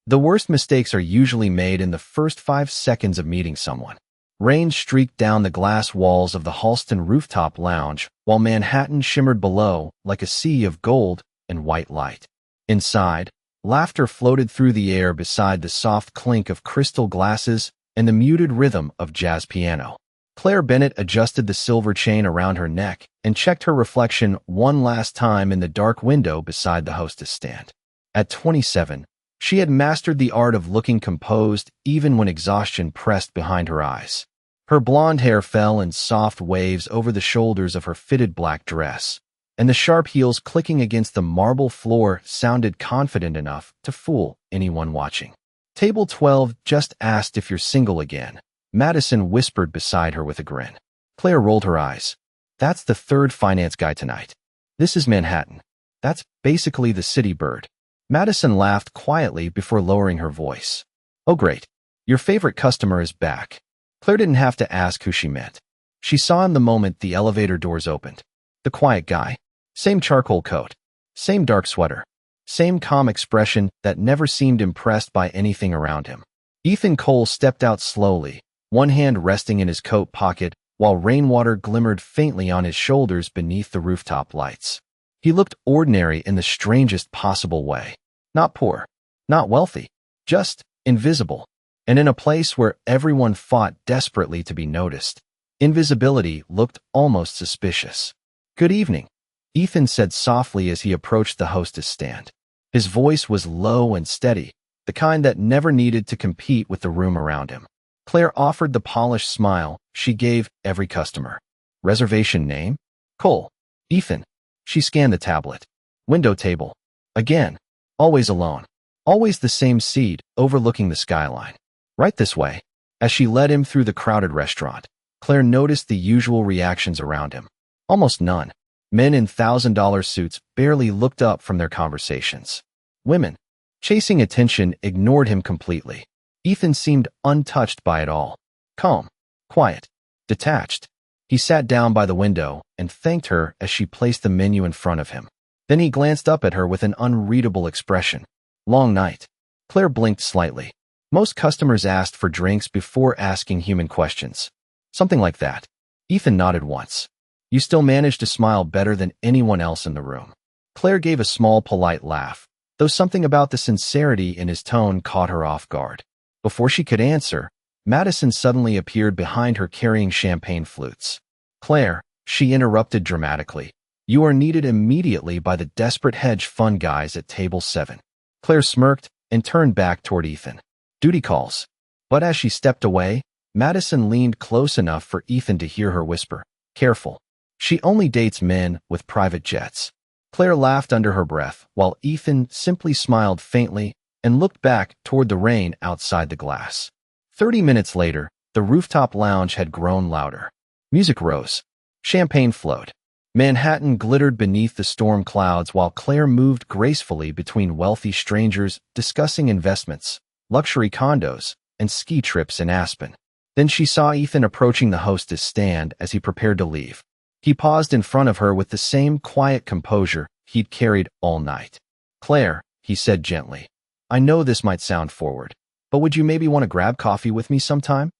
The worst mistakes are usually made in the first 5 seconds of meeting someone. Rain streaked down the glass walls of the Halston rooftop lounge, while Manhattan shimmered below like a sea of gold and white light. Inside, laughter floated through the air beside the soft clink of crystal glasses and the muted rhythm of jazz piano. Claire Bennett adjusted the silver chain around her neck and checked her reflection one last time in the dark window beside the hostess stand. At 27, she had mastered the art of looking composed even when exhaustion pressed behind her eyes. Her blonde hair fell in soft waves over the shoulders of her fitted black dress, and the sharp heels clicking against the marble floor sounded confident enough to fool anyone watching. Table 12 just asked if you're single again, Madison whispered beside her with a grin. Claire rolled her eyes. That's the third finance guy tonight. This is Manhattan. That's basically the city bird. Madison laughed quietly before lowering her voice. Oh great, your favorite customer is back. Claire didn't have to ask who she meant. She saw him the moment the elevator doors opened. The quiet guy. Same charcoal coat. Same dark sweater. Same calm expression that never seemed impressed by anything around him. Ethan Cole stepped out slowly, one hand resting in his coat pocket, while rainwater glimmered faintly on his shoulders beneath the rooftop lights. He looked ordinary in the strangest possible way. Not poor, not wealthy, just invisible. And in a place where everyone fought desperately to be noticed, invisibility looked almost suspicious. Good evening, Ethan said softly as he approached the hostess stand. His voice was low and steady, the kind that never needed to compete with the room around him. Claire offered the polished smile she gave every customer. Reservation name? Cole. Ethan. She scanned the tablet. Window table. Again. Always alone. Always the same seat, overlooking the skyline. Right this way. As she led him through the crowded restaurant, Claire noticed the usual reactions around him. Almost none. Men in $1,000 suits barely looked up from their conversations. Women, chasing attention, ignored him completely. Ethan seemed untouched by it all. Calm, quiet, detached. He sat down by the window and thanked her as she placed the menu in front of him. Then he glanced up at her with an unreadable expression. Long night. Claire blinked slightly. Most customers asked for drinks before asking human questions. Something like that. Ethan nodded once. You still managed to smile better than anyone else in the room. Claire gave a small, polite laugh, though something about the sincerity in his tone caught her off guard. Before she could answer, Madison suddenly appeared behind her carrying champagne flutes. Claire, she interrupted dramatically. You are needed immediately by the desperate hedge fund guys at table 7. Claire smirked and turned back toward Ethan. Duty calls. But as she stepped away, Madison leaned close enough for Ethan to hear her whisper. Careful. She only dates men with private jets. Claire laughed under her breath, while Ethan simply smiled faintly and looked back toward the rain outside the glass. 30 minutes later, the rooftop lounge had grown louder. Music rose. Champagne flowed. Manhattan glittered beneath the storm clouds while Claire moved gracefully between wealthy strangers discussing investments, luxury condos, and ski trips in Aspen. Then she saw Ethan approaching the hostess stand as he prepared to leave. He paused in front of her with the same quiet composure he'd carried all night. Claire, he said gently, I know this might sound forward, but would you maybe want to grab coffee with me sometime?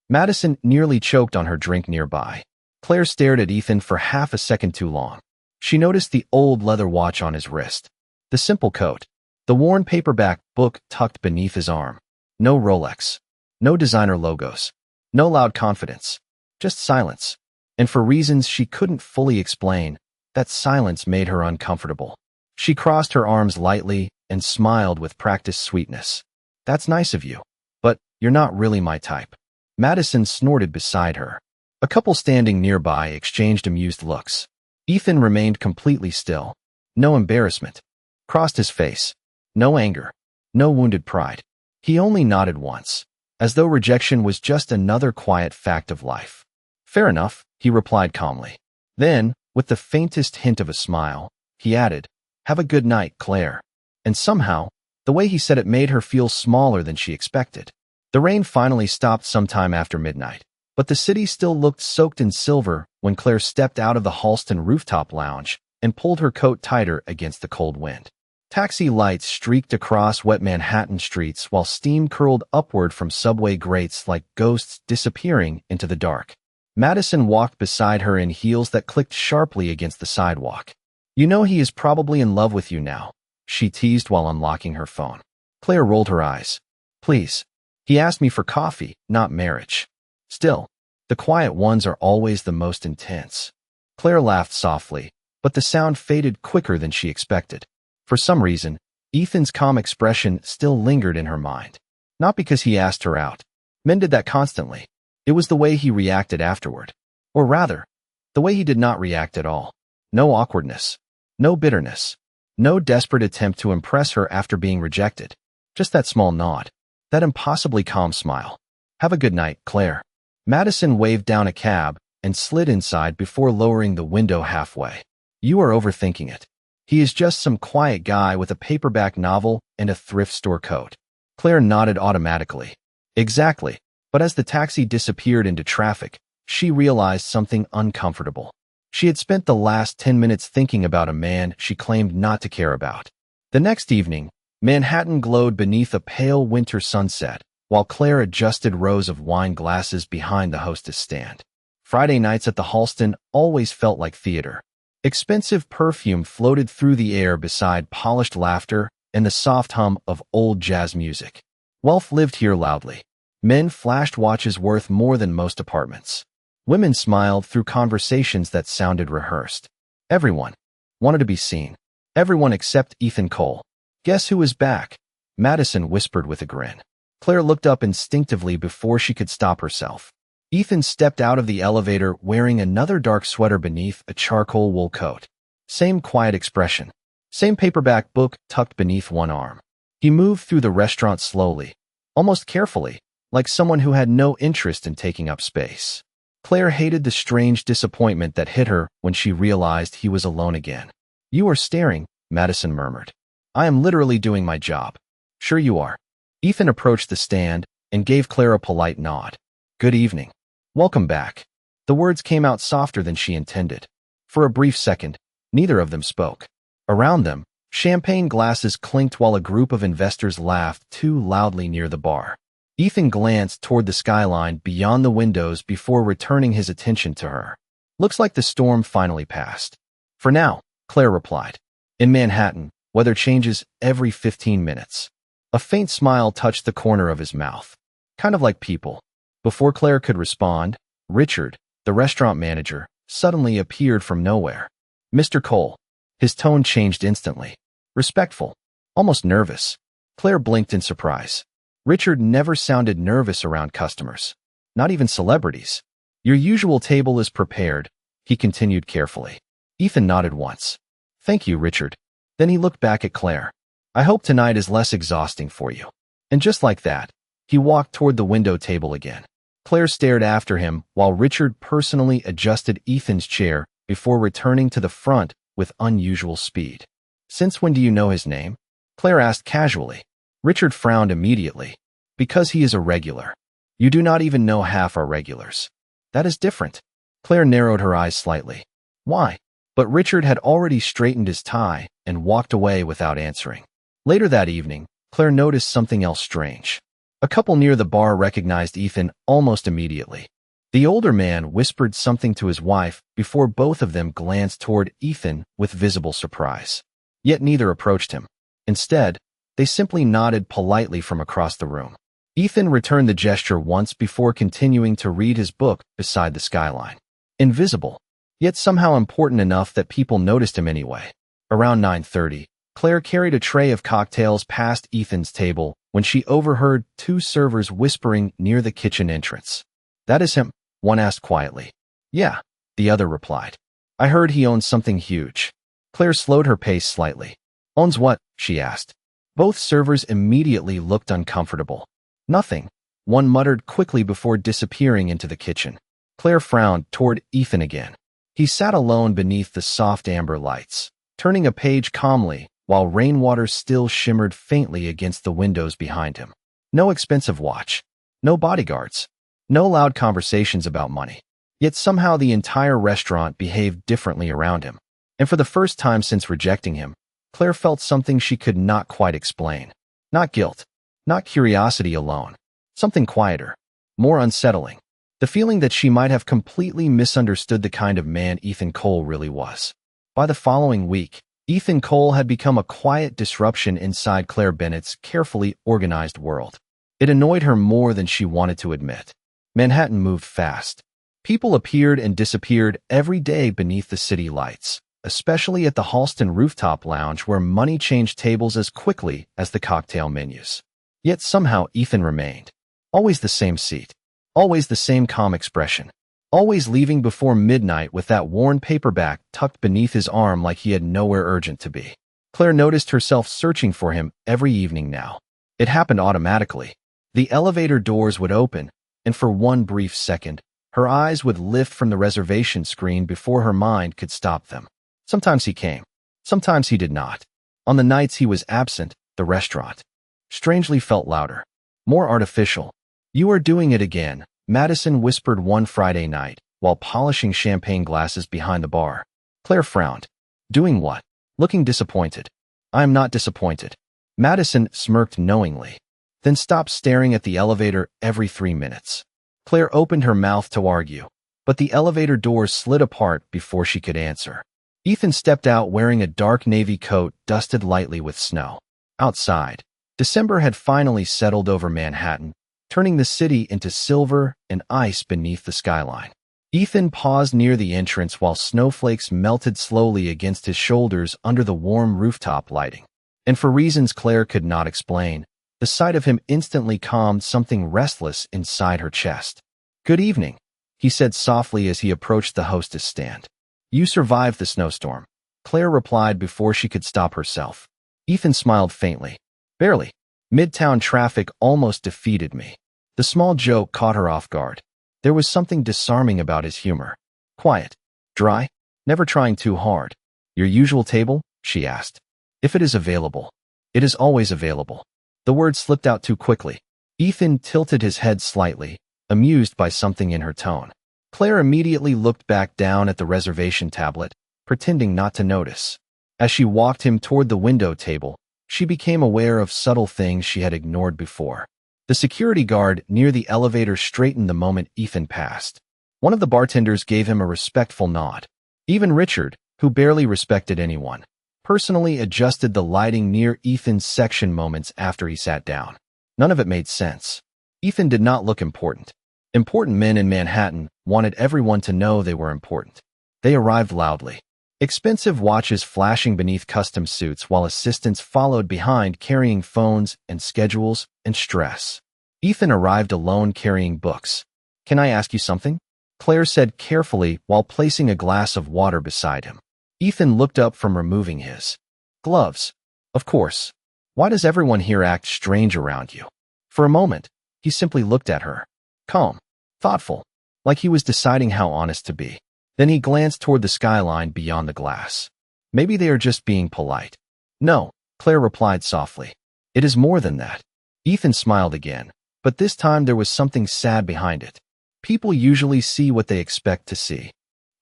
Madison nearly choked on her drink nearby. Claire stared at Ethan for half a second too long. She noticed the old leather watch on his wrist, the simple coat, the worn paperback book tucked beneath his arm. No Rolex, no designer logos, no loud confidence, just silence. And for reasons she couldn't fully explain, that silence made her uncomfortable. She crossed her arms lightly and smiled with practiced sweetness. That's nice of you, but you're not really my type. Madison snorted beside her. A couple standing nearby exchanged amused looks. Ethan remained completely still. No embarrassment. Crossed his face. No anger. No wounded pride. He only nodded once, as though rejection was just another quiet fact of life. Fair enough, he replied calmly. Then, with the faintest hint of a smile, he added, Have a good night, Claire. And somehow, the way he said it made her feel smaller than she expected. The rain finally stopped sometime after midnight, but the city still looked soaked in silver when Claire stepped out of the Halston rooftop lounge and pulled her coat tighter against the cold wind. Taxi lights streaked across wet Manhattan streets while steam curled upward from subway grates like ghosts disappearing into the dark. Madison walked beside her in heels that clicked sharply against the sidewalk. "You know he is probably in love with you now," she teased while unlocking her phone. Claire rolled her eyes. "Please. He asked me for coffee, not marriage." "Still, the quiet ones are always the most intense." Claire laughed softly, but the sound faded quicker than she expected. For some reason, Ethan's calm expression still lingered in her mind. Not because he asked her out. Men did that constantly. It was the way he reacted afterward. Or rather, the way he did not react at all. No awkwardness. No bitterness. No desperate attempt to impress her after being rejected. Just that small nod. That impossibly calm smile. "Have a good night, Claire." Madison waved down a cab and slid inside before lowering the window halfway. "You are overthinking it. He is just some quiet guy with a paperback novel and a thrift store coat." Claire nodded automatically. "Exactly." But as the taxi disappeared into traffic, she realized something uncomfortable. She had spent the last 10 minutes thinking about a man she claimed not to care about. The next evening, Manhattan glowed beneath a pale winter sunset, while Claire adjusted rows of wine glasses behind the hostess stand. Friday nights at the Halston always felt like theater. Expensive perfume floated through the air beside polished laughter and the soft hum of old jazz music. Wealth lived here loudly. Men flashed watches worth more than most apartments. Women smiled through conversations that sounded rehearsed. Everyone wanted to be seen. Everyone except Ethan Cole. "Guess who is back?" Madison whispered with a grin. Claire looked up instinctively before she could stop herself. Ethan stepped out of the elevator wearing another dark sweater beneath a charcoal wool coat. Same quiet expression. Same paperback book tucked beneath one arm. He moved through the restaurant slowly, almost carefully, like someone who had no interest in taking up space. Claire hated the strange disappointment that hit her when she realized he was alone again. "You are staring," Madison murmured. "I am literally doing my job." "Sure you are." Ethan approached the stand and gave Claire a polite nod. "Good evening. Welcome back." The words came out softer than she intended. For a brief second, neither of them spoke. Around them, champagne glasses clinked while a group of investors laughed too loudly near the bar. Ethan glanced toward the skyline beyond the windows before returning his attention to her. "Looks like the storm finally passed." "For now," Claire replied. "In Manhattan, weather changes every 15 minutes. A faint smile touched the corner of his mouth. "Kind of like people." Before Claire could respond, Richard, the restaurant manager, suddenly appeared from nowhere. "Mr. Cole." His tone changed instantly. Respectful. Almost nervous. Claire blinked in surprise. Richard never sounded nervous around customers. Not even celebrities. "Your usual table is prepared," he continued carefully. Ethan nodded once. "Thank you, Richard." Then he looked back at Claire. "I hope tonight is less exhausting for you." And just like that, he walked toward the window table again. Claire stared after him while Richard personally adjusted Ethan's chair before returning to the front with unusual speed. "Since when do you know his name?" Claire asked casually. Richard frowned immediately. "Because he is a regular. You do not even know half our regulars." "That is different." Claire narrowed her eyes slightly. "Why?" But Richard had already straightened his tie and walked away without answering. Later that evening, Claire noticed something else strange. A couple near the bar recognized Ethan almost immediately. The older man whispered something to his wife before both of them glanced toward Ethan with visible surprise. Yet neither approached him. Instead, they simply nodded politely from across the room. Ethan returned the gesture once before continuing to read his book beside the skyline. Invisible, yet somehow important enough that people noticed him anyway. Around 9:30, Claire carried a tray of cocktails past Ethan's table when she overheard two servers whispering near the kitchen entrance. "That is him," one asked quietly. "Yeah," the other replied. "I heard he owns something huge." Claire slowed her pace slightly. "Owns what?" she asked. Both servers immediately looked uncomfortable. "Nothing," one muttered quickly before disappearing into the kitchen. Claire frowned toward Ethan again. He sat alone beneath the soft amber lights, turning a page calmly while rainwater still shimmered faintly against the windows behind him. No expensive watch. No bodyguards. No loud conversations about money. Yet somehow the entire restaurant behaved differently around him. And for the first time since rejecting him, Claire felt something she could not quite explain. Not guilt. Not curiosity alone. Something quieter. More unsettling. The feeling that she might have completely misunderstood the kind of man Ethan Cole really was. By the following week, Ethan Cole had become a quiet disruption inside Claire Bennett's carefully organized world. It annoyed her more than she wanted to admit. Manhattan moved fast. People appeared and disappeared every day beneath the city lights, especially at the Halston rooftop lounge where money changed tables as quickly as the cocktail menus. Yet somehow Ethan remained. Always the same seat. Always the same calm expression. Always leaving before midnight with that worn paperback tucked beneath his arm like he had nowhere urgent to be. Claire noticed herself searching for him every evening now. It happened automatically. The elevator doors would open, and for one brief second, her eyes would lift from the reservation screen before her mind could stop them. Sometimes he came. Sometimes he did not. On the nights he was absent, the restaurant strangely felt louder. More artificial. "You are doing it again," Madison whispered one Friday night, while polishing champagne glasses behind the bar. Claire frowned. "Doing what?" Looking disappointed. "I am not disappointed." Madison smirked knowingly. "Then stop staring at the elevator every 3 minutes." Claire opened her mouth to argue, but the elevator doors slid apart before she could answer. Ethan stepped out wearing a dark navy coat dusted lightly with snow. Outside, December had finally settled over Manhattan, turning the city into silver and ice beneath the skyline. Ethan paused near the entrance while snowflakes melted slowly against his shoulders under the warm rooftop lighting. And for reasons Claire could not explain, the sight of him instantly calmed something restless inside her chest. "Good evening," he said softly as he approached the hostess stand. "You survived the snowstorm," Claire replied before she could stop herself. Ethan smiled faintly. "Barely. Midtown traffic almost defeated me." The small joke caught her off guard. There was something disarming about his humor. Quiet. Dry. Never trying too hard. "Your usual table?" she asked. "If it is available." "It is always available." The word slipped out too quickly. Ethan tilted his head slightly, amused by something in her tone. Claire immediately looked back down at the reservation tablet, pretending not to notice. As she walked him toward the window table, she became aware of subtle things she had ignored before. The security guard near the elevator straightened the moment Ethan passed. One of the bartenders gave him a respectful nod. Even Richard, who barely respected anyone, personally adjusted the lighting near Ethan's section moments after he sat down. None of it made sense. Ethan did not look important. Important men in Manhattan wanted everyone to know they were important. They arrived loudly. Expensive watches flashing beneath custom suits while assistants followed behind carrying phones and schedules and stress. Ethan arrived alone carrying books. "Can I ask you something?" Claire said carefully while placing a glass of water beside him. Ethan looked up from removing his gloves. "Of course. Why does everyone here act strange around you?" For a moment, he simply looked at her. Calm. Thoughtful. Like he was deciding how honest to be. Then he glanced toward the skyline beyond the glass. "Maybe they are just being polite." "No," Claire replied softly. "It is more than that." Ethan smiled again, but this time there was something sad behind it. People usually see what they expect to see.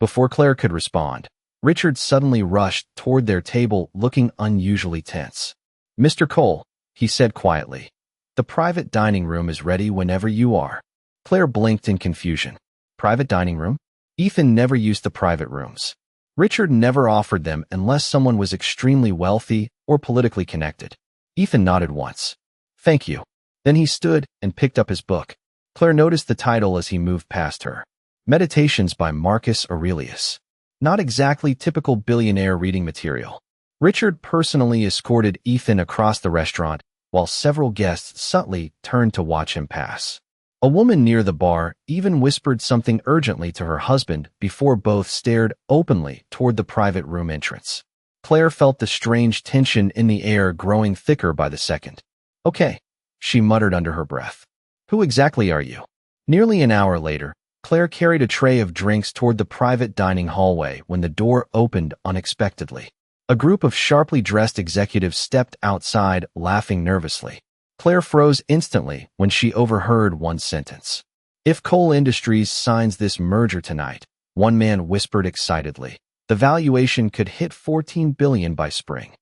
Before Claire could respond, Richard suddenly rushed toward their table looking unusually tense. "Mr. Cole," he said quietly, "the private dining room is ready whenever you are." Claire blinked in confusion. Private dining room? Ethan never used the private rooms. Richard never offered them unless someone was extremely wealthy or politically connected. Ethan nodded once. "Thank you." Then he stood and picked up his book. Claire noticed the title as he moved past her. Meditations by Marcus Aurelius. Not exactly typical billionaire reading material. Richard personally escorted Ethan across the restaurant, while several guests subtly turned to watch him pass. A woman near the bar even whispered something urgently to her husband before both stared openly toward the private room entrance. Claire felt the strange tension in the air growing thicker by the second. "Okay," she muttered under her breath. "Who exactly are you?" Nearly an hour later, Claire carried a tray of drinks toward the private dining hallway when the door opened unexpectedly. A group of sharply dressed executives stepped outside, laughing nervously. Claire froze instantly when she overheard one sentence. "If Cole Industries signs this merger tonight," one man whispered excitedly, "the valuation could hit $14 billion by spring."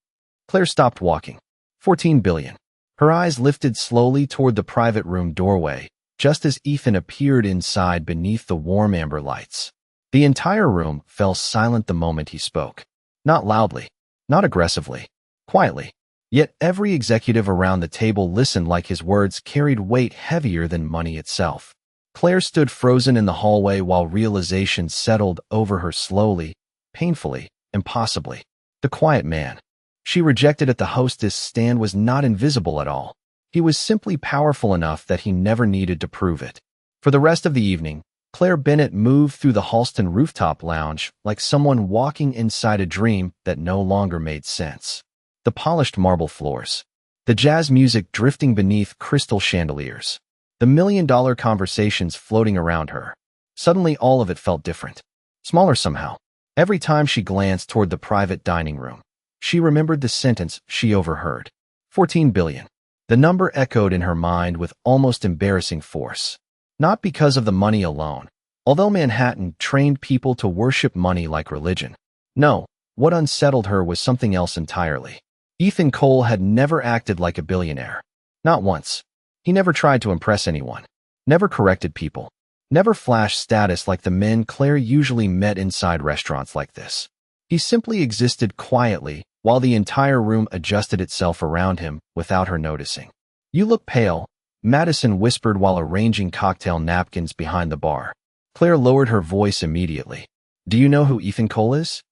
Claire stopped walking. 14 billion. Her eyes lifted slowly toward the private room doorway, just as Ethan appeared inside beneath the warm amber lights. The entire room fell silent the moment he spoke. Not loudly, not aggressively, quietly. Yet every executive around the table listened like his words carried weight heavier than money itself. Claire stood frozen in the hallway while realization settled over her slowly, painfully, impossibly. The quiet man she rejected at the hostess stand was not invisible at all. He was simply powerful enough that he never needed to prove it. For the rest of the evening, Claire Bennett moved through the Halston rooftop lounge like someone walking inside a dream that no longer made sense. The polished marble floors, the jazz music drifting beneath crystal chandeliers, the million-dollar conversations floating around her. Suddenly all of it felt different, smaller somehow. Every time she glanced toward the private dining room, she remembered the sentence she overheard. 14 billion. The number echoed in her mind with almost embarrassing force. Not because of the money alone, although Manhattan trained people to worship money like religion. No, what unsettled her was something else entirely. Ethan Cole had never acted like a billionaire. Not once. He never tried to impress anyone. Never corrected people. Never flashed status like the men Claire usually met inside restaurants like this. He simply existed quietly while the entire room adjusted itself around him without her noticing. "You look pale," Madison whispered while arranging cocktail napkins behind the bar. Claire lowered her voice immediately. "Do you know who Ethan Cole is?"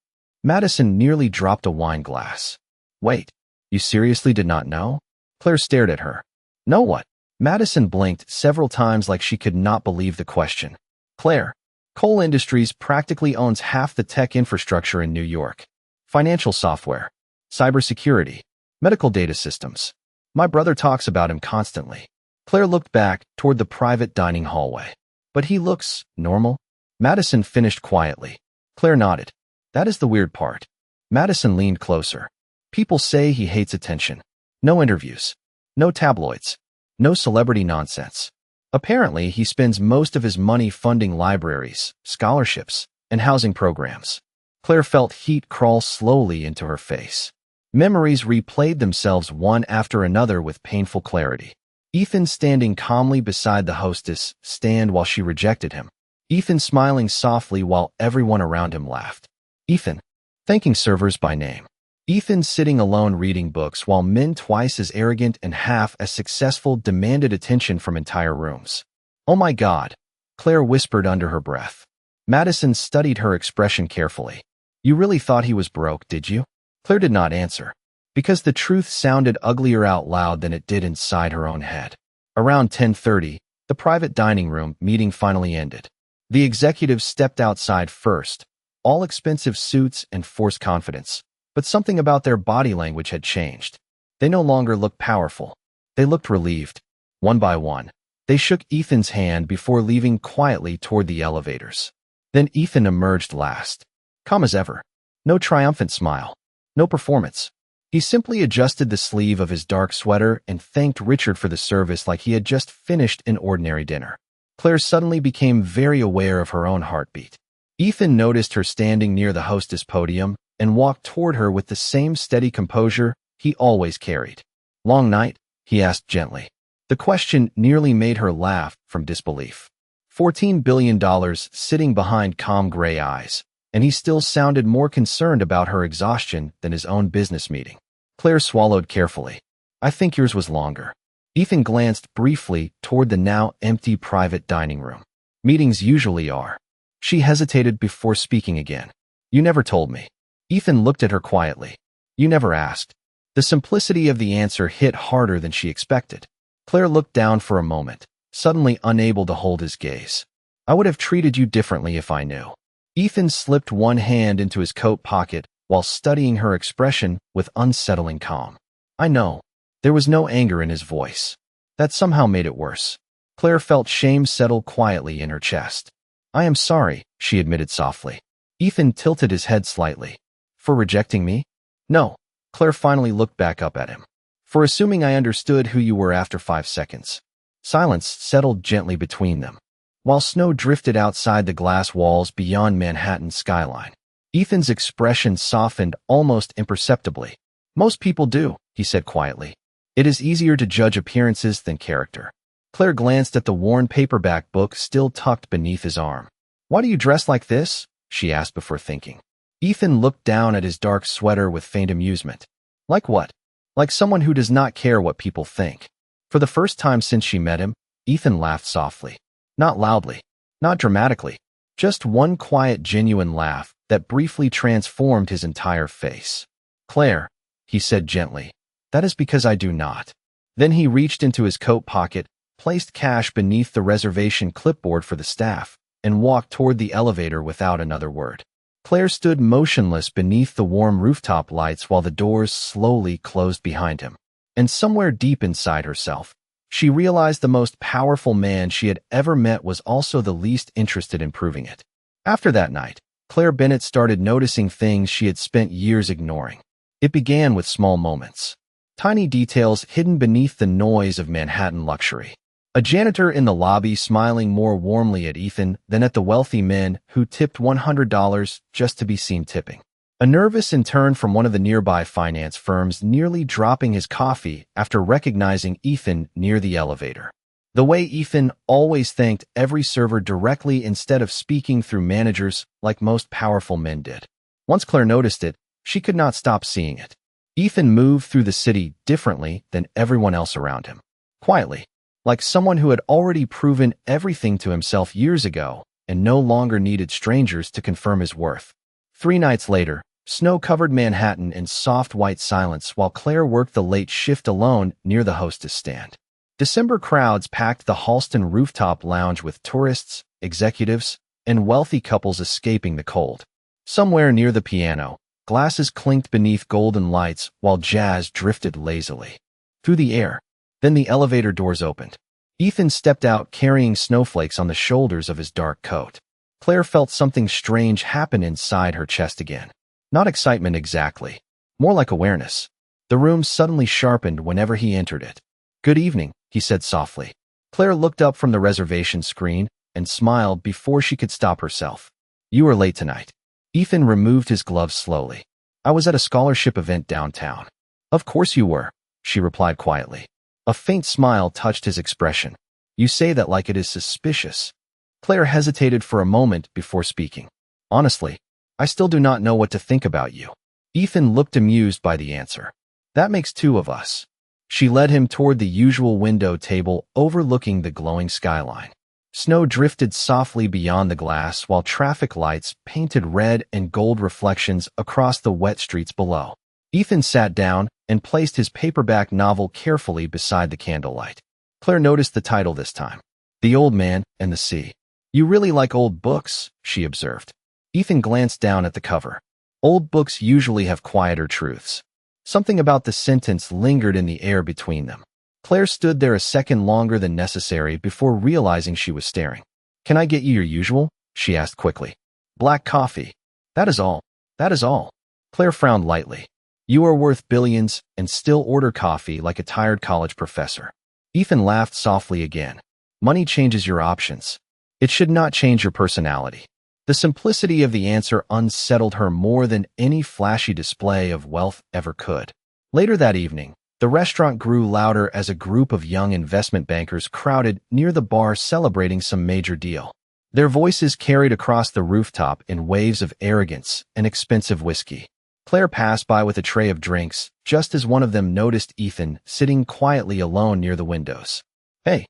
Madison nearly dropped a wine glass. "Wait, you seriously did not know?" Claire stared at her. "Know what?" Madison blinked several times like she could not believe the question. "Claire, Cole Industries practically owns half the tech infrastructure in New York. Financial software, cybersecurity, medical data systems. My brother talks about him constantly." Claire looked back toward the private dining hallway. "But he looks normal?" Madison finished quietly. Claire nodded. "That is the weird part." Madison leaned closer. "People say he hates attention. No interviews. No tabloids. No celebrity nonsense. Apparently, he spends most of his money funding libraries, scholarships, and housing programs." Claire felt heat crawl slowly into her face. Memories replayed themselves one after another with painful clarity. Ethan standing calmly beside the hostess stand while she rejected him. Ethan smiling softly while everyone around him laughed. Ethan thanking servers by name. Ethan sitting alone reading books while men twice as arrogant and half as successful demanded attention from entire rooms. "Oh my God," Claire whispered under her breath. Madison studied her expression carefully. "You really thought he was broke, did you?" Claire did not answer, because the truth sounded uglier out loud than it did inside her own head. Around 10:30, the private dining room meeting finally ended. The executives stepped outside first, all expensive suits and forced confidence. But something about their body language had changed. They no longer looked powerful. They looked relieved. One by one, they shook Ethan's hand before leaving quietly toward the elevators. Then Ethan emerged last. Calm as ever. No triumphant smile. No performance. He simply adjusted the sleeve of his dark sweater and thanked Richard for the service like he had just finished an ordinary dinner. Claire suddenly became very aware of her own heartbeat. Ethan noticed her standing near the hostess podium and walked toward her with the same steady composure he always carried. "Long night?" he asked gently. The question nearly made her laugh from disbelief. $14 billion sitting behind calm gray eyes, and he still sounded more concerned about her exhaustion than his own business meeting. Claire swallowed carefully. "I think yours was longer." Ethan glanced briefly toward the now empty private dining room. "Meetings usually are." She hesitated before speaking again. "You never told me." Ethan looked at her quietly. "You never asked." The simplicity of the answer hit harder than she expected. Claire looked down for a moment, suddenly unable to hold his gaze. "I would have treated you differently if I knew." Ethan slipped one hand into his coat pocket while studying her expression with unsettling calm. "I know." There was no anger in his voice. That somehow made it worse. Claire felt shame settle quietly in her chest. "I am sorry," she admitted softly. Ethan tilted his head slightly. "For rejecting me?" "No." Claire finally looked back up at him. "For assuming I understood who you were after 5 seconds." Silence settled gently between them, while snow drifted outside the glass walls beyond Manhattan's skyline. Ethan's expression softened almost imperceptibly. Most people do, he said quietly. It is easier to judge appearances than character. Claire glanced at the worn paperback book still tucked beneath his arm. Why do you dress like this? She asked before thinking. Ethan looked down at his dark sweater with faint amusement. Like what? Like someone who does not care what people think. For the first time since she met him, Ethan laughed softly. Not loudly, not dramatically. Just one quiet, genuine laugh that briefly transformed his entire face. Claire, he said gently, that is because I do not. Then he reached into his coat pocket, placed cash beneath the reservation clipboard for the staff, and walked toward the elevator without another word. Claire stood motionless beneath the warm rooftop lights while the doors slowly closed behind him. And somewhere deep inside herself, she realized the most powerful man she had ever met was also the least interested in proving it. After that night, Claire Bennett started noticing things she had spent years ignoring. It began with small moments. Tiny details hidden beneath the noise of Manhattan luxury. A janitor in the lobby smiling more warmly at Ethan than at the wealthy men who tipped $100 just to be seen tipping. A nervous intern from one of the nearby finance firms nearly dropping his coffee after recognizing Ethan near the elevator. The way Ethan always thanked every server directly instead of speaking through managers like most powerful men did. Once Claire noticed it, she could not stop seeing it. Ethan moved through the city differently than everyone else around him. Quietly, like someone who had already proven everything to himself years ago and no longer needed strangers to confirm his worth. 3 nights later, snow covered Manhattan in soft white silence while Claire worked the late shift alone near the hostess stand. December crowds packed the Halston rooftop lounge with tourists, executives, and wealthy couples escaping the cold. Somewhere near the piano, glasses clinked beneath golden lights while jazz drifted lazily through the air. Then the elevator doors opened. Ethan stepped out carrying snowflakes on the shoulders of his dark coat. Claire felt something strange happen inside her chest again. Not excitement exactly, more like awareness. The room suddenly sharpened whenever he entered it. Good evening, he said softly. Claire looked up from the reservation screen and smiled before she could stop herself. You are late tonight. Ethan removed his gloves slowly. I was at a scholarship event downtown. Of course you were, she replied quietly. A faint smile touched his expression. You say that like it is suspicious. Claire hesitated for a moment before speaking. Honestly, I still do not know what to think about you. Ethan looked amused by the answer. That makes 2 of us. She led him toward the usual window table overlooking the glowing skyline. Snow drifted softly beyond the glass while traffic lights painted red and gold reflections across the wet streets below. Ethan sat down and placed his paperback novel carefully beside the candlelight. Claire noticed the title this time. The Old Man and the Sea. You really like old books, she observed. Ethan glanced down at the cover. Old books usually have quieter truths. Something about the sentence lingered in the air between them. Claire stood there a second longer than necessary before realizing she was staring. Can I get you your usual? She asked quickly. Black coffee. That is all. That is all. Claire frowned lightly. You are worth billions and still order coffee like a tired college professor. Ethan laughed softly again. Money changes your options. It should not change your personality. The simplicity of the answer unsettled her more than any flashy display of wealth ever could. Later that evening, the restaurant grew louder as a group of young investment bankers crowded near the bar celebrating some major deal. Their voices carried across the rooftop in waves of arrogance and expensive whiskey. Claire passed by with a tray of drinks, just as one of them noticed Ethan sitting quietly alone near the windows. Hey,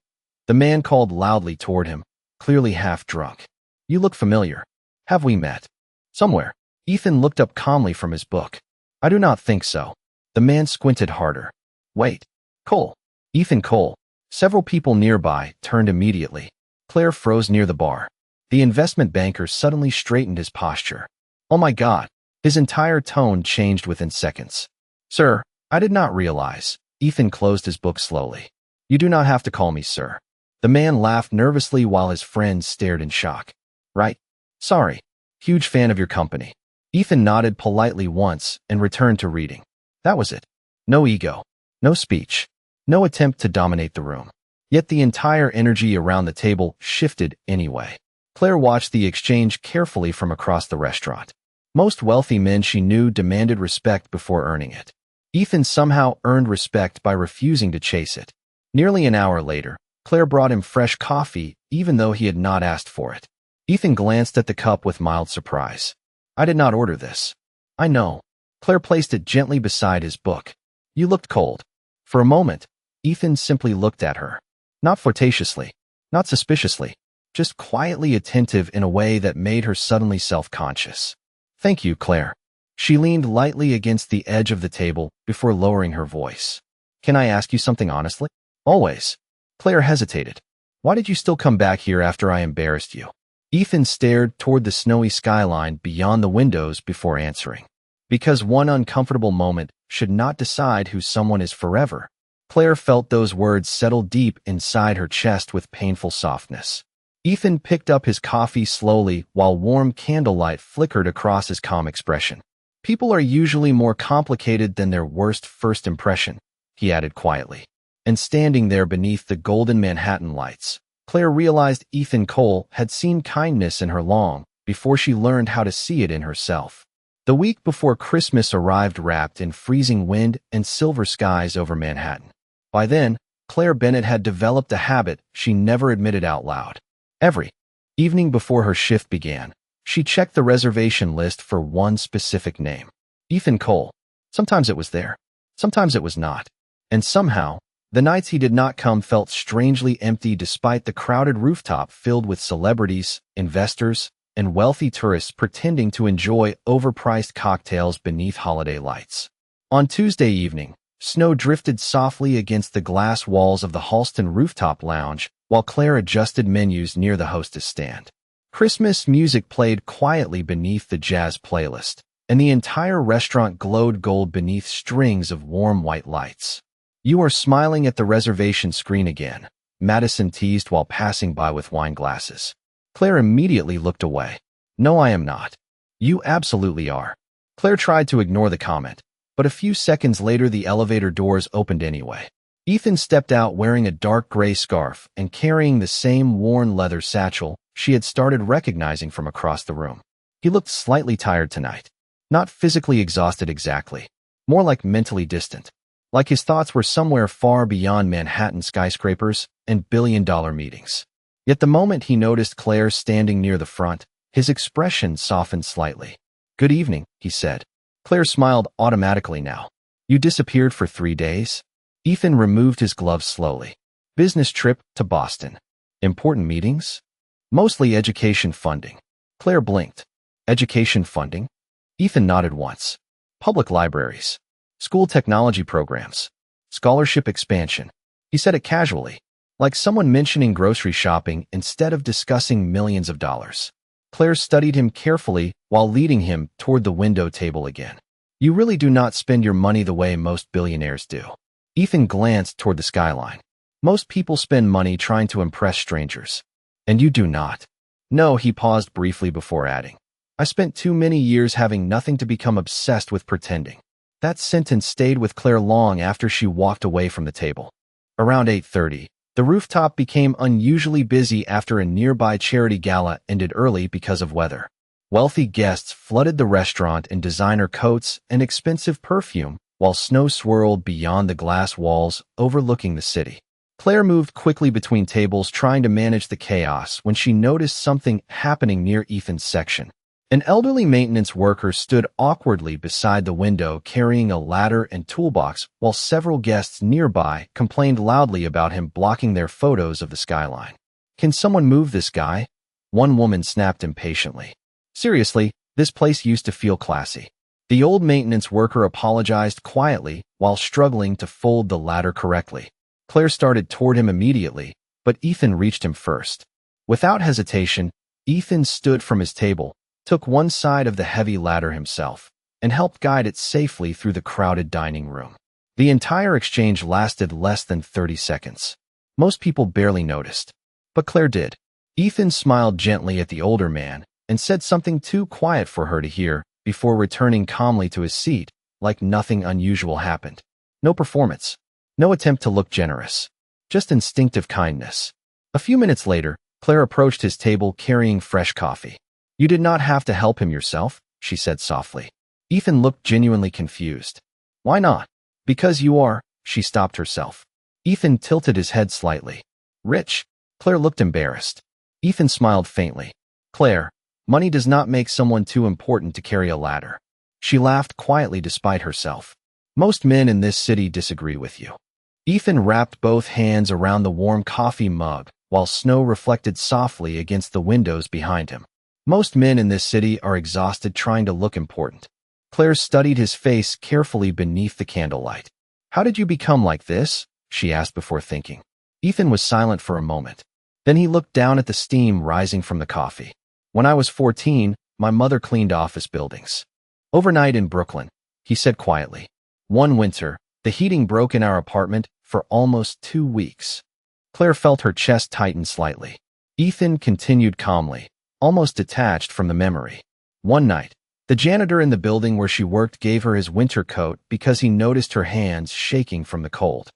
the man called loudly toward him, clearly half drunk. You look familiar. Have we met? Somewhere. Ethan looked up calmly from his book. I do not think so. The man squinted harder. Wait. Cole. Ethan Cole. Several people nearby turned immediately. Claire froze near the bar. The investment banker suddenly straightened his posture. Oh my God. His entire tone changed within seconds. Sir, I did not realize. Ethan closed his book slowly. You do not have to call me sir. The man laughed nervously while his friends stared in shock. Right? Sorry. Huge fan of your company. Ethan nodded politely once and returned to reading. That was it. No ego. No speech. No attempt to dominate the room. Yet the entire energy around the table shifted anyway. Claire watched the exchange carefully from across the restaurant. Most wealthy men she knew demanded respect before earning it. Ethan somehow earned respect by refusing to chase it. Nearly an hour later, Claire brought him fresh coffee, even though he had not asked for it. Ethan glanced at the cup with mild surprise. "I did not order this." "I know." Claire placed it gently beside his book. "You looked cold." For a moment, Ethan simply looked at her. Not flirtatiously, not suspiciously, just quietly attentive in a way that made her suddenly self-conscious. "Thank you, Claire." She leaned lightly against the edge of the table before lowering her voice. "Can I ask you something honestly?" "Always." Claire hesitated. "Why did you still come back here after I embarrassed you?" Ethan stared toward the snowy skyline beyond the windows before answering. "Because one uncomfortable moment should not decide who someone is forever." Claire felt those words settle deep inside her chest with painful softness. Ethan picked up his coffee slowly while warm candlelight flickered across his calm expression. "People are usually more complicated than their worst first impression," he added quietly. And standing there beneath the golden Manhattan lights, Claire realized Ethan Cole had seen kindness in her long before she learned how to see it in herself. The week before Christmas arrived wrapped in freezing wind and silver skies over Manhattan. By then, Claire Bennett had developed a habit she never admitted out loud. Every evening before her shift began, she checked the reservation list for one specific name. Ethan Cole. Sometimes it was there, sometimes it was not. And somehow, the nights he did not come felt strangely empty despite the crowded rooftop filled with celebrities, investors, and wealthy tourists pretending to enjoy overpriced cocktails beneath holiday lights. On Tuesday evening, snow drifted softly against the glass walls of the Halston rooftop lounge while Claire adjusted menus near the hostess stand. Christmas music played quietly beneath the jazz playlist, and the entire restaurant glowed gold beneath strings of warm white lights. "You are smiling at the reservation screen again," Madison teased while passing by with wine glasses. Claire immediately looked away. "No, I am not." "You absolutely are." Claire tried to ignore the comment, but a few seconds later the elevator doors opened anyway. Ethan stepped out wearing a dark gray scarf and carrying the same worn leather satchel she had started recognizing from across the room. He looked slightly tired tonight. Not physically exhausted exactly, more like mentally distant. Like his thoughts were somewhere far beyond Manhattan skyscrapers and billion-dollar meetings. Yet the moment he noticed Claire standing near the front, his expression softened slightly. "Good evening," he said. Claire smiled automatically now. "You disappeared for 3 days?" Ethan removed his gloves slowly. "Business trip to Boston." "Important meetings?" "Mostly education funding." Claire blinked. "Education funding?" Ethan nodded once. "Public libraries. School technology programs. Scholarship expansion." He said it casually, like someone mentioning grocery shopping instead of discussing millions of dollars. Claire studied him carefully while leading him toward the window table again. "You really do not spend your money the way most billionaires do." Ethan glanced toward the skyline. "Most people spend money trying to impress strangers. And you do not." "No," he paused briefly before adding. "I spent too many years having nothing to become obsessed with pretending." That sentence stayed with Claire long after she walked away from the table. Around 8:30, the rooftop became unusually busy after a nearby charity gala ended early because of weather. Wealthy guests flooded the restaurant in designer coats and expensive perfume, while snow swirled beyond the glass walls overlooking the city. Claire moved quickly between tables trying to manage the chaos when she noticed something happening near Ethan's section. An elderly maintenance worker stood awkwardly beside the window carrying a ladder and toolbox while several guests nearby complained loudly about him blocking their photos of the skyline. "Can someone move this guy?" One woman snapped impatiently. "Seriously, this place used to feel classy." The old maintenance worker apologized quietly while struggling to fold the ladder correctly. Claire started toward him immediately, but Ethan reached him first. Without hesitation, Ethan stood from his table, took one side of the heavy ladder himself, and helped guide it safely through the crowded dining room. The entire exchange lasted less than 30 seconds. Most people barely noticed, but Claire did. Ethan smiled gently at the older man and said something too quiet for her to hear before returning calmly to his seat, like nothing unusual happened. No performance, no attempt to look generous, just instinctive kindness. A few minutes later, Claire approached his table carrying fresh coffee. "You did not have to help him yourself," she said softly. Ethan looked genuinely confused. "Why not?" Because you are, she stopped herself. Ethan tilted his head slightly. Rich? Claire looked embarrassed. Ethan smiled faintly. Claire, money does not make someone too important to carry a ladder. She laughed quietly despite herself. Most men in this city disagree with you. Ethan wrapped both hands around the warm coffee mug, while snow reflected softly against the windows behind him. Most men in this city are exhausted trying to look important. Claire studied his face carefully beneath the candlelight. How did you become like this? She asked before thinking. Ethan was silent for a moment. Then he looked down at the steam rising from the coffee. When I was 14, my mother cleaned office buildings. Overnight in Brooklyn, he said quietly. One winter, the heating broke in our apartment for almost 2 weeks. Claire felt her chest tighten slightly. Ethan continued calmly, almost detached from the memory. One night, the janitor in the building where she worked gave her his winter coat because he noticed her hands shaking from the cold.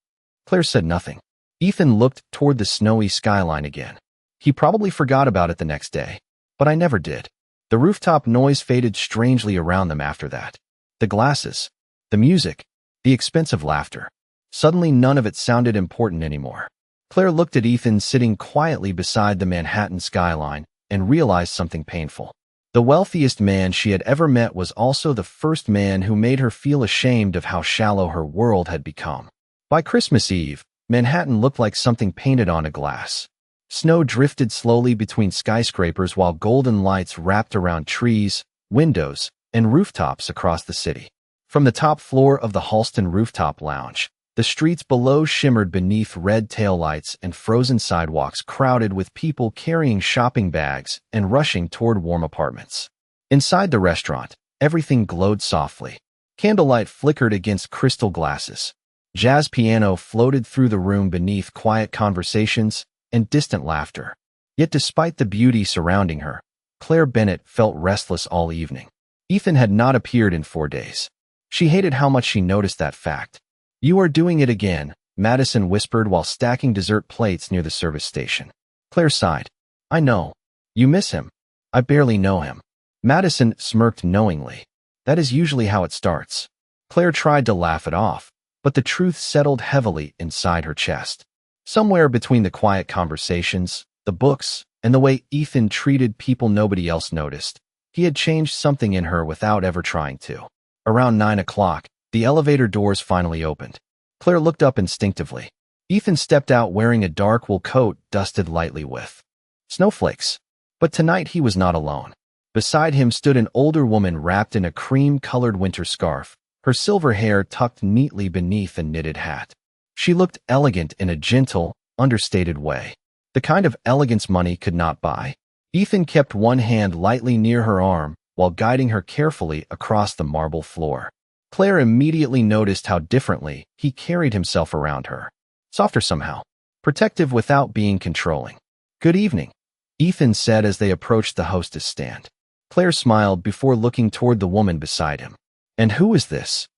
Claire said nothing. Ethan looked toward the snowy skyline again. He probably forgot about it the next day, but I never did. The rooftop noise faded strangely around them after that. The glasses, the music, the expensive laughter. Suddenly none of it sounded important anymore. Claire looked at Ethan sitting quietly beside the Manhattan skyline and realized something painful. The wealthiest man she had ever met was also the first man who made her feel ashamed of how shallow her world had become. By Christmas Eve, Manhattan looked like something painted on a glass. Snow drifted slowly between skyscrapers while golden lights wrapped around trees, windows, and rooftops across the city. From the top floor of the Halston Rooftop Lounge, the streets below shimmered beneath red taillights and frozen sidewalks crowded with people carrying shopping bags and rushing toward warm apartments. Inside the restaurant, everything glowed softly. Candlelight flickered against crystal glasses. Jazz piano floated through the room beneath quiet conversations and distant laughter. Yet despite the beauty surrounding her, Claire Bennett felt restless all evening. Ethan had not appeared in 4 days. She hated how much she noticed that fact. You are doing it again, Madison whispered while stacking dessert plates near the service station. Claire sighed. I know. You miss him. I barely know him. Madison smirked knowingly. That is usually how it starts. Claire tried to laugh it off, but the truth settled heavily inside her chest. Somewhere between the quiet conversations, the books, and the way Ethan treated people nobody else noticed, he had changed something in her without ever trying to. Around 9 o'clock, the elevator doors finally opened. Claire looked up instinctively. Ethan stepped out wearing a dark wool coat dusted lightly with snowflakes. But tonight he was not alone. Beside him stood an older woman wrapped in a cream-colored winter scarf, her silver hair tucked neatly beneath a knitted hat. She looked elegant in a gentle, understated way. The kind of elegance money could not buy. Ethan kept one hand lightly near her arm while guiding her carefully across the marble floor. Claire immediately noticed how differently he carried himself around her. Softer somehow. Protective without being controlling. Good evening, Ethan said as they approached the hostess stand. Claire smiled before looking toward the woman beside him. And who is this?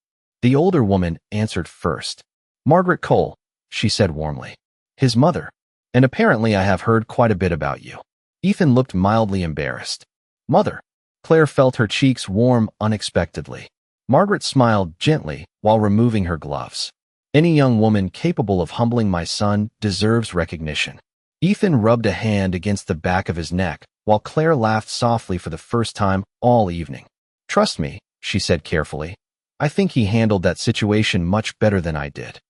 The older woman answered first. Margaret Cole, she said warmly. His mother. And apparently I have heard quite a bit about you. Ethan looked mildly embarrassed. Mother. Claire felt her cheeks warm unexpectedly. Margaret smiled gently while removing her gloves. Any young woman capable of humbling my son deserves recognition. Ethan rubbed a hand against the back of his neck while Claire laughed softly for the first time all evening. Trust me, she said carefully. I think he handled that situation much better than I did.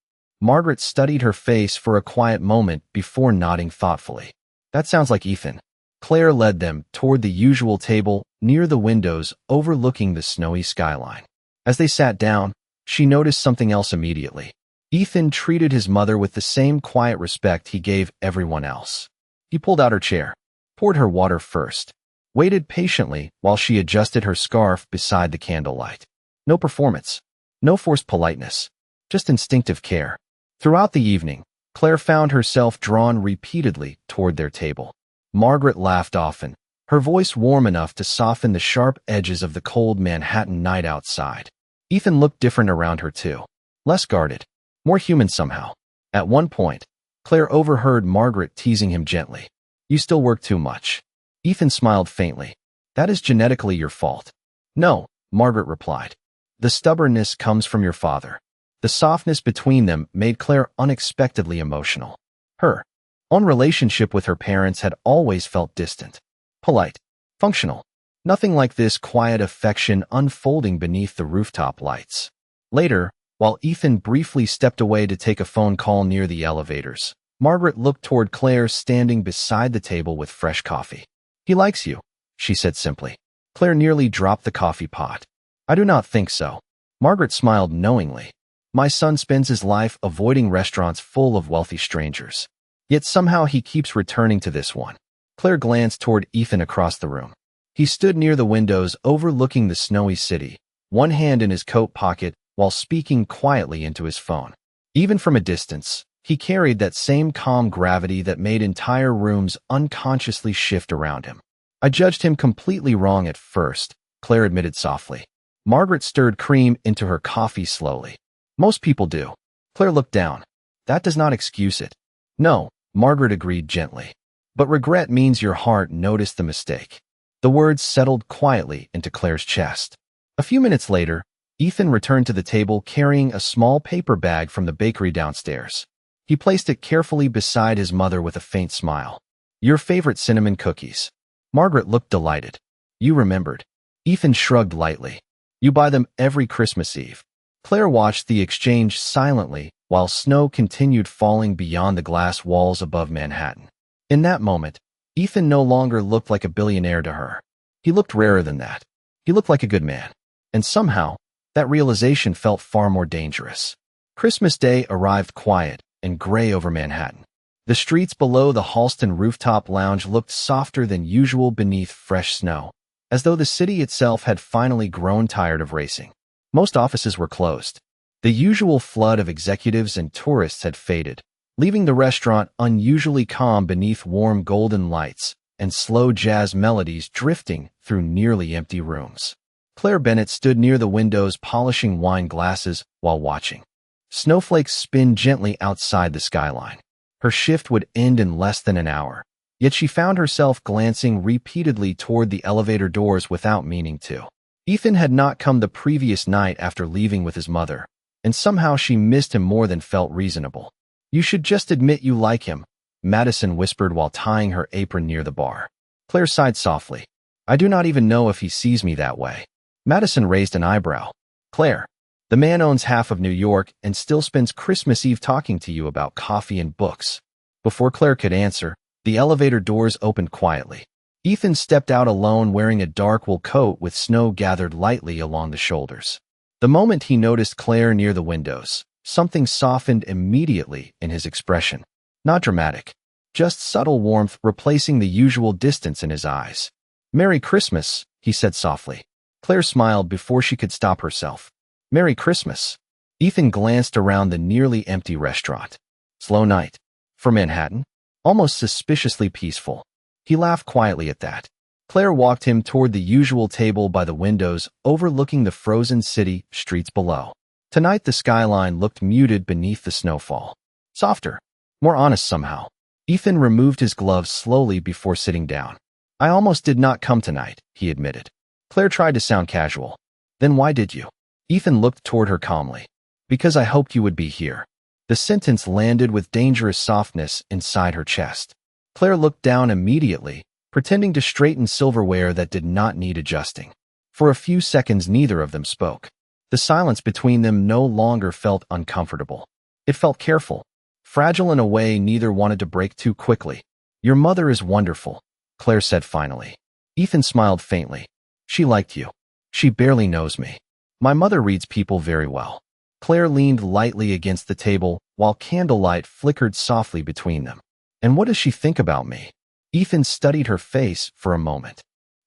Margaret studied her face for a quiet moment before nodding thoughtfully. That sounds like Ethan. Claire led them toward the usual table near the windows overlooking the snowy skyline. As they sat down, she noticed something else immediately. Ethan treated his mother with the same quiet respect he gave everyone else. He pulled out her chair, poured her water first, waited patiently while she adjusted her scarf beside the candlelight. No performance, no forced politeness, just instinctive care. Throughout the evening, Claire found herself drawn repeatedly toward their table. Margaret laughed often, her voice warm enough to soften the sharp edges of the cold Manhattan night outside. Ethan looked different around her too. Less guarded, more human somehow. At one point, Claire overheard Margaret teasing him gently. You still work too much. Ethan smiled faintly. That is genetically your fault. No, Margaret replied. The stubbornness comes from your father. The softness between them made Claire unexpectedly emotional. Her own relationship with her parents had always felt distant, polite, functional. Nothing like this quiet affection unfolding beneath the rooftop lights. Later, while Ethan briefly stepped away to take a phone call near the elevators, Margaret looked toward Claire standing beside the table with fresh coffee. "He likes you," she said simply. Claire nearly dropped the coffee pot. "I do not think so." Margaret smiled knowingly. "My son spends his life avoiding restaurants full of wealthy strangers. Yet somehow he keeps returning to this one." Claire glanced toward Ethan across the room. He stood near the windows overlooking the snowy city, one hand in his coat pocket while speaking quietly into his phone. Even from a distance, he carried that same calm gravity that made entire rooms unconsciously shift around him. "I judged him completely wrong at first," Claire admitted softly. Margaret stirred cream into her coffee slowly. "Most people do." Claire looked down. "That does not excuse it." "No," Margaret agreed gently. "But regret means your heart noticed the mistake." The words settled quietly into Claire's chest. A few minutes later, Ethan returned to the table carrying a small paper bag from the bakery downstairs. He placed it carefully beside his mother with a faint smile. "Your favorite cinnamon cookies." Margaret looked delighted. "You remembered." Ethan shrugged lightly. "You buy them every Christmas Eve." Claire watched the exchange silently while snow continued falling beyond the glass walls above Manhattan. In that moment, Ethan no longer looked like a billionaire to her. He looked rarer than that. He looked like a good man. And somehow, that realization felt far more dangerous. Christmas Day arrived quiet and gray over Manhattan. The streets below the Halston rooftop lounge looked softer than usual beneath fresh snow, as though the city itself had finally grown tired of racing. Most offices were closed. The usual flood of executives and tourists had faded, leaving the restaurant unusually calm beneath warm golden lights and slow jazz melodies drifting through nearly empty rooms. Claire Bennett stood near the windows polishing wine glasses while watching. Snowflakes spin gently outside the skyline. Her shift would end in less than an hour, yet she found herself glancing repeatedly toward the elevator doors without meaning to. Ethan had not come the previous night after leaving with his mother, and somehow she missed him more than felt reasonable. "You should just admit you like him," Madison whispered while tying her apron near the bar. Claire sighed softly. "I do not even know if he sees me that way." Madison raised an eyebrow. "Claire, the man owns half of New York and still spends Christmas Eve talking to you about coffee and books." Before Claire could answer, the elevator doors opened quietly. Ethan stepped out alone wearing a dark wool coat with snow gathered lightly along the shoulders. The moment he noticed Claire near the windows, something softened immediately in his expression. Not dramatic, just subtle warmth replacing the usual distance in his eyes. "Merry Christmas," he said softly. Claire smiled before she could stop herself. "Merry Christmas." Ethan glanced around the nearly empty restaurant. Slow night. For Manhattan? Almost suspiciously peaceful. He laughed quietly at that. Claire walked him toward the usual table by the windows overlooking the frozen city streets below. Tonight the skyline looked muted beneath the snowfall. Softer. More honest somehow. Ethan removed his gloves slowly before sitting down. "I almost did not come tonight," he admitted. Claire tried to sound casual. "Then why did you?" Ethan looked toward her calmly. "Because I hoped you would be here." The sentence landed with dangerous softness inside her chest. Claire looked down immediately, pretending to straighten silverware that did not need adjusting. For a few seconds neither of them spoke. The silence between them no longer felt uncomfortable. It felt careful, fragile in a way neither wanted to break too quickly. "Your mother is wonderful," Claire said finally. Ethan smiled faintly. "She liked you. She barely knows me. My mother reads people very well." Claire leaned lightly against the table while candlelight flickered softly between them. "And what does she think about me?" Ethan studied her face for a moment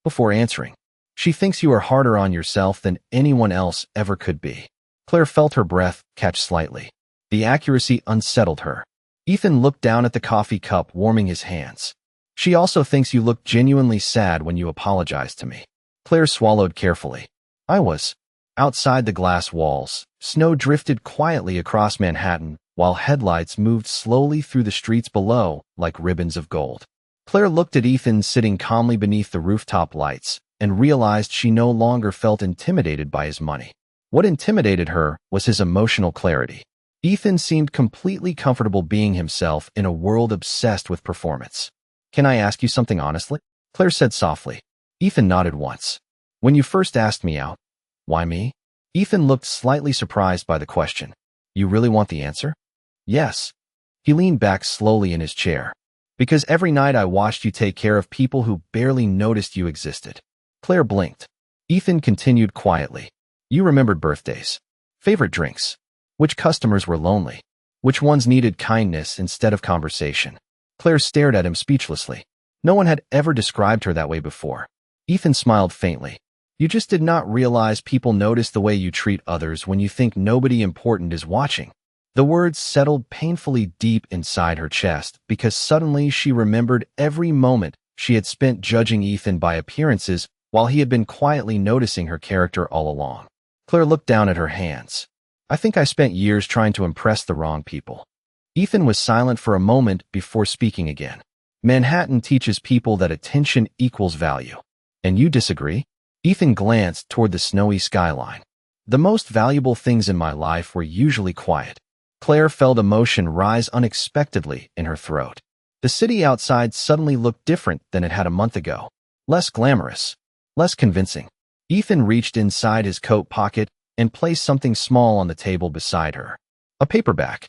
before answering. "She thinks you are harder on yourself than anyone else ever could be." Claire felt her breath catch slightly. The accuracy unsettled her. Ethan looked down at the coffee cup warming his hands. "She also thinks you look genuinely sad when you apologize to me." Claire swallowed carefully. "I was." Outside the glass walls, snow drifted quietly across Manhattan while headlights moved slowly through the streets below like ribbons of gold. Claire looked at Ethan sitting calmly beneath the rooftop lights and realized she no longer felt intimidated by his money. What intimidated her was his emotional clarity. Ethan seemed completely comfortable being himself in a world obsessed with performance. "Can I ask you something honestly?" Claire said softly. Ethan nodded once. "When you first asked me out." "Why me?" Ethan looked slightly surprised by the question. "You really want the answer?" "Yes." He leaned back slowly in his chair. "Because every night I watched you take care of people who barely noticed you existed." Claire blinked. Ethan continued quietly. "You remembered birthdays, favorite drinks, which customers were lonely, which ones needed kindness instead of conversation." Claire stared at him speechlessly. No one had ever described her that way before. Ethan smiled faintly. "You just did not realize people notice the way you treat others when you think nobody important is watching." The words settled painfully deep inside her chest because suddenly she remembered every moment she had spent judging Ethan by appearances while he had been quietly noticing her character all along. Claire looked down at her hands. "I think I spent years trying to impress the wrong people." Ethan was silent for a moment before speaking again. "Manhattan teaches people that attention equals value. And you disagree?" Ethan glanced toward the snowy skyline. "The most valuable things in my life were usually quiet." Claire felt emotion rise unexpectedly in her throat. The city outside suddenly looked different than it had a month ago. Less glamorous, less convincing. Ethan reached inside his coat pocket and placed something small on the table beside her. A paperback.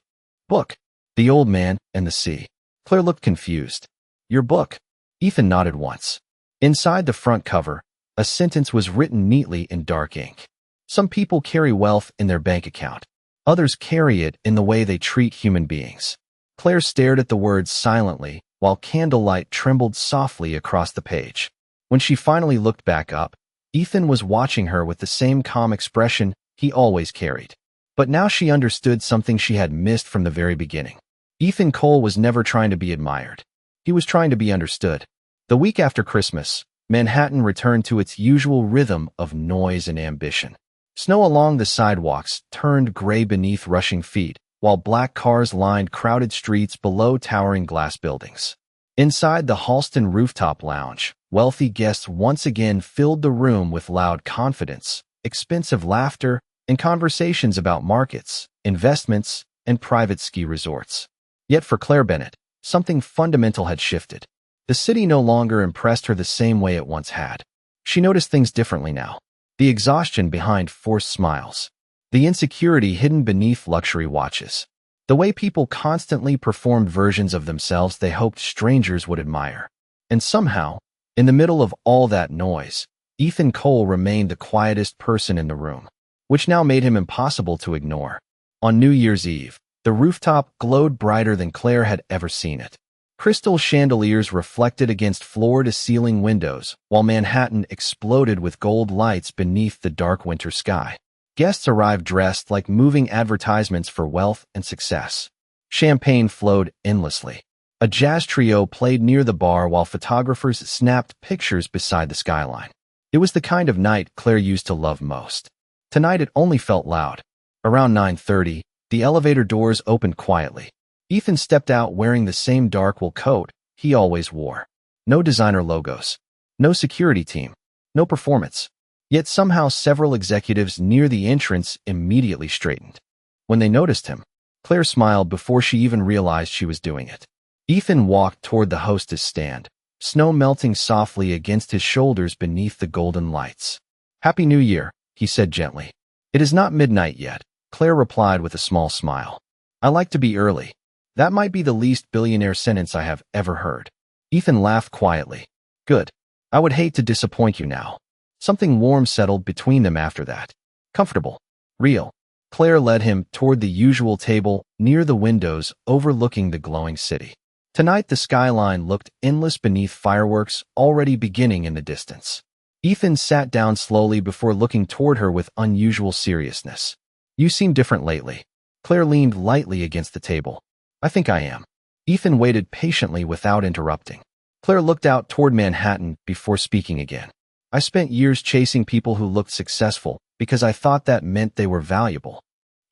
"Book." "The Old Man and the Sea." Claire looked confused. "Your book?" Ethan nodded once. Inside the front cover, a sentence was written neatly in dark ink. "Some people carry wealth in their bank account. Others carry it in the way they treat human beings." Claire stared at the words silently while candlelight trembled softly across the page. When she finally looked back up, Ethan was watching her with the same calm expression he always carried. But now she understood something she had missed from the very beginning. Ethan Cole was never trying to be admired. He was trying to be understood. The week after Christmas, Manhattan returned to its usual rhythm of noise and ambition. Snow along the sidewalks turned gray beneath rushing feet, while black cars lined crowded streets below towering glass buildings. Inside the Halston rooftop lounge, wealthy guests once again filled the room with loud confidence, expensive laughter, and conversations about markets, investments, and private ski resorts. Yet for Claire Bennett, something fundamental had shifted. The city no longer impressed her the same way it once had. She noticed things differently now. The exhaustion behind forced smiles. The insecurity hidden beneath luxury watches. The way people constantly performed versions of themselves they hoped strangers would admire. And somehow, in the middle of all that noise, Ethan Cole remained the quietest person in the room, which now made him impossible to ignore. On New Year's Eve, the rooftop glowed brighter than Claire had ever seen it. Crystal chandeliers reflected against floor-to-ceiling windows, while Manhattan exploded with gold lights beneath the dark winter sky. Guests arrived dressed like moving advertisements for wealth and success. Champagne flowed endlessly. A jazz trio played near the bar while photographers snapped pictures beside the skyline. It was the kind of night Claire used to love most. Tonight it only felt loud. Around 9:30, the elevator doors opened quietly. Ethan stepped out wearing the same dark wool coat he always wore. No designer logos. No security team. No performance. Yet somehow several executives near the entrance immediately straightened. When they noticed him, Claire smiled before she even realized she was doing it. Ethan walked toward the hostess stand, snow melting softly against his shoulders beneath the golden lights. "Happy New Year," he said gently. "It is not midnight yet," Claire replied with a small smile. "I like to be early." That might be the least billionaire sentence I have ever heard. Ethan laughed quietly. "Good. I would hate to disappoint you now." Something warm settled between them after that. Comfortable. Real. Claire led him toward the usual table near the windows overlooking the glowing city. Tonight the skyline looked endless beneath fireworks already beginning in the distance. Ethan sat down slowly before looking toward her with unusual seriousness. "You seem different lately." Claire leaned lightly against the table. "I think I am." Ethan waited patiently without interrupting. Claire looked out toward Manhattan before speaking again. "I spent years chasing people who looked successful because I thought that meant they were valuable."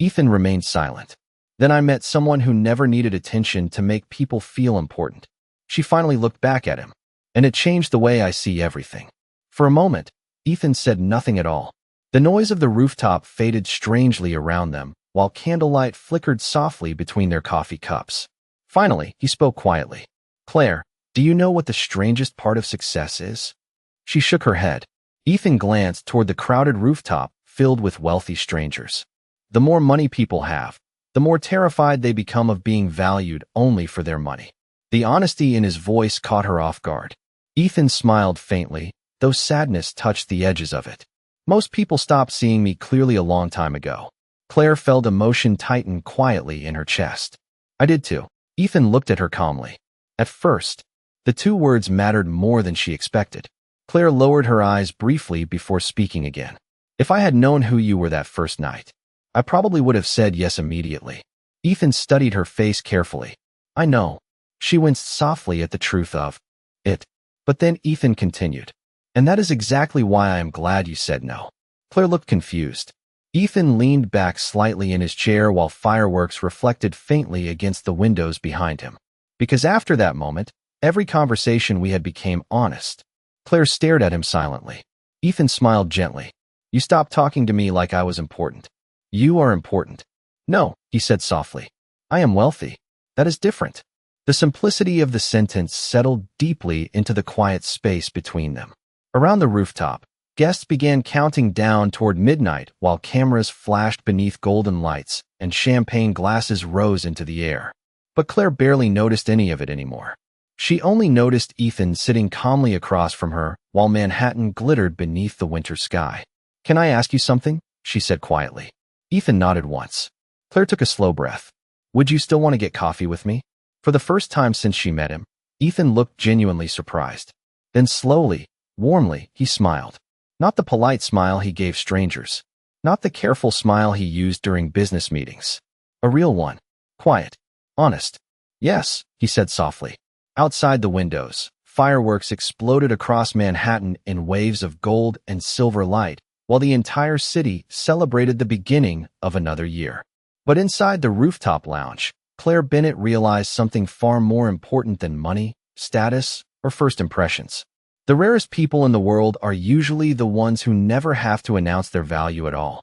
Ethan remained silent. "Then I met someone who never needed attention to make people feel important." She finally looked back at him. "And it changed the way I see everything." For a moment, Ethan said nothing at all. The noise of the rooftop faded strangely around them, while candlelight flickered softly between their coffee cups. Finally, he spoke quietly. "Claire, do you know what the strangest part of success is?" She shook her head. Ethan glanced toward the crowded rooftop filled with wealthy strangers. The more money people have, the more terrified they become of being valued only for their money. The honesty in his voice caught her off guard. Ethan smiled faintly, though sadness touched the edges of it. "Most people stopped seeing me clearly a long time ago." Claire felt emotion tighten quietly in her chest. "I did too." Ethan looked at her calmly. At first, the two words mattered more than she expected. Claire lowered her eyes briefly before speaking again. "If I had known who you were that first night, I probably would have said yes immediately." Ethan studied her face carefully. "I know." She winced softly at the truth of it. But then Ethan continued. "And that is exactly why I am glad you said no." Claire looked confused. Ethan leaned back slightly in his chair while fireworks reflected faintly against the windows behind him. "Because after that moment, every conversation we had became honest." Claire stared at him silently. Ethan smiled gently. "You stopped talking to me like I was important." "You are important." "No," he said softly. "I am wealthy. That is different." The simplicity of the sentence settled deeply into the quiet space between them. Around the rooftop, guests began counting down toward midnight while cameras flashed beneath golden lights and champagne glasses rose into the air. But Claire barely noticed any of it anymore. She only noticed Ethan sitting calmly across from her while Manhattan glittered beneath the winter sky. "Can I ask you something?" she said quietly. Ethan nodded once. Claire took a slow breath. "Would you still want to get coffee with me?" For the first time since she met him, Ethan looked genuinely surprised. Then slowly, warmly, he smiled. Not the polite smile he gave strangers. Not the careful smile he used during business meetings. A real one. Quiet. Honest. "Yes," he said softly. Outside the windows, fireworks exploded across Manhattan in waves of gold and silver light, while the entire city celebrated the beginning of another year. But inside the rooftop lounge, Claire Bennett realized something far more important than money, status, or first impressions. The rarest people in the world are usually the ones who never have to announce their value at all.